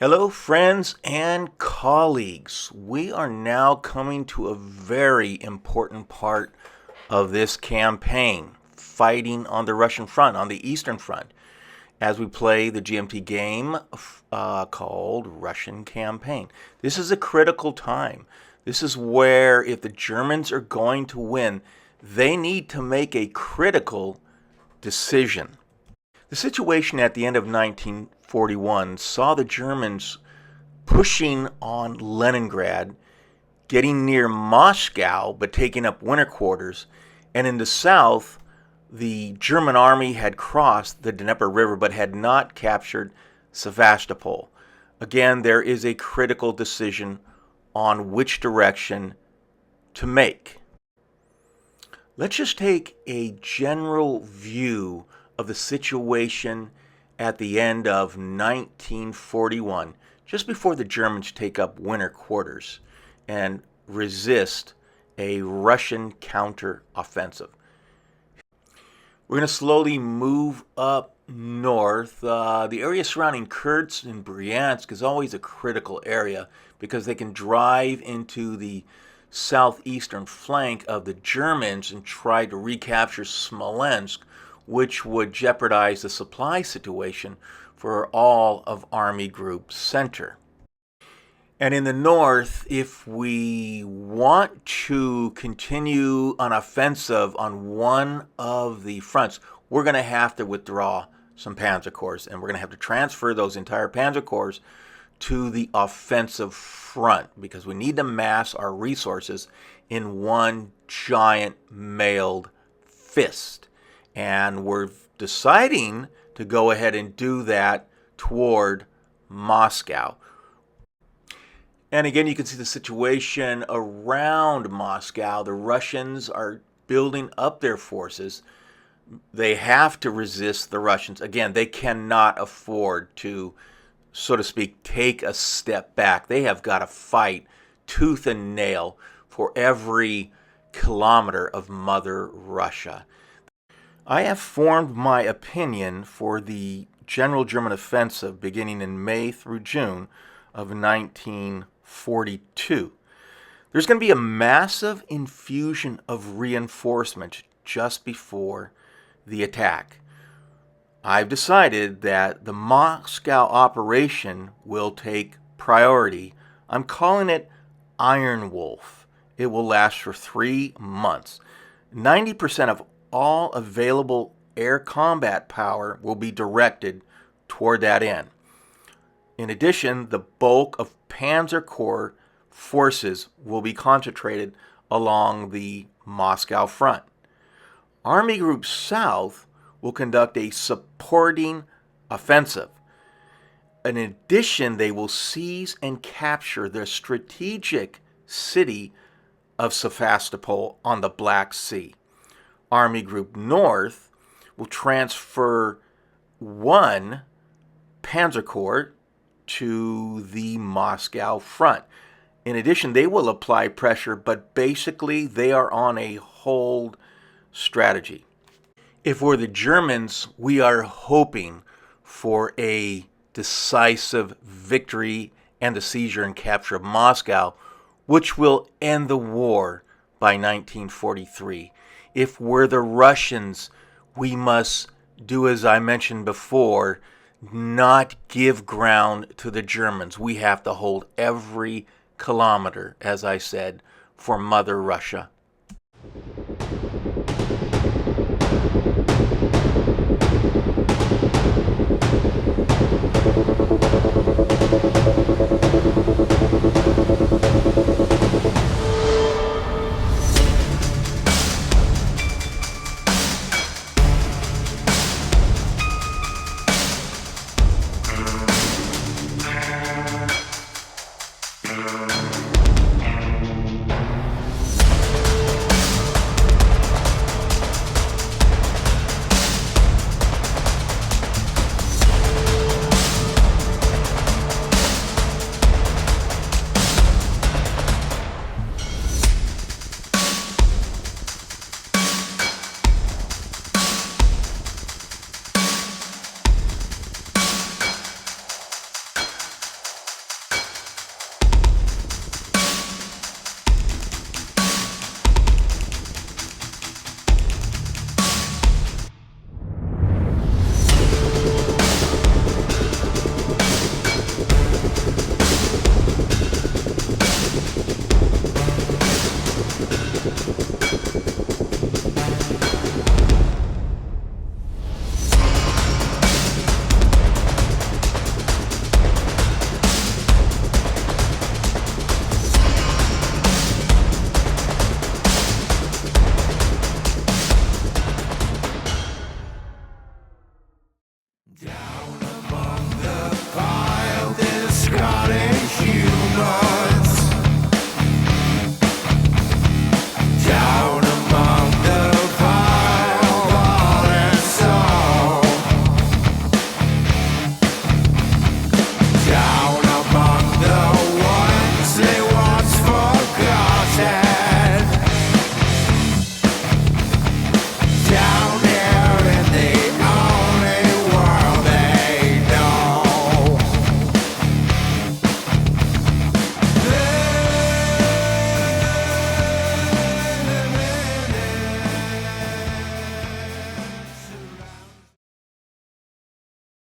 Hello, friends and colleagues. We are now coming to a very important part of this campaign, fighting on the Russian front, on the Eastern Front, as we play the GMT game called Russian Campaign. This is a critical time. This is where, if the Germans are going to win, they need to make a critical decision. The situation at the end of 1941 saw the Germans pushing on Leningrad, getting near Moscow, but taking up winter quarters. And in the south, the German army had crossed the Dnieper River but had not captured Sevastopol. Again, there is a critical decision on which direction to make. Let's just take a general view of the situation at the end of 1941, just before the Germans take up winter quarters and resist a Russian counter-offensive. We're going to slowly move up north. The area surrounding Kursk and Bryansk is always a critical area because they can drive into the southeastern flank of the Germans and try to recapture Smolensk, which would jeopardize the supply situation for all of Army Group Center. And in the north, if we want to continue an offensive on one of the fronts, we're going to have to withdraw some Panzer Corps, and we're going to have to transfer those entire Panzer Corps to the offensive front because we need to mass our resources in one giant mailed fist. And we're deciding to go ahead and do that toward Moscow. And again, you can see the situation around Moscow. The Russians are building up their forces. They have to resist the Russians. Again, they cannot afford to, so to speak, take a step back. They have got to fight tooth and nail for every kilometer of Mother Russia. I have formed my opinion for the general German offensive beginning in May through June of 1942. There's going to be a massive infusion of reinforcement just before the attack. I've decided that the Moscow operation will take priority. I'm calling it Iron Wolf. It will last for 3 months. 90% of all available air combat power will be directed toward that end. In addition, the bulk of Panzer Corps forces will be concentrated along the Moscow front. Army Group South will conduct a supporting offensive. In addition, they will seize and capture the strategic city of Sevastopol on the Black Sea. Army Group North will transfer one Panzer Corps to the Moscow front. In addition, they will apply pressure, but basically they are on a hold strategy. If we're the Germans, we are hoping for a decisive victory and the seizure and capture of Moscow, which will end the war by 1943. If we're the Russians, we must do as I mentioned before, not give ground to the Germans. We have to hold every kilometer, as I said, for Mother Russia.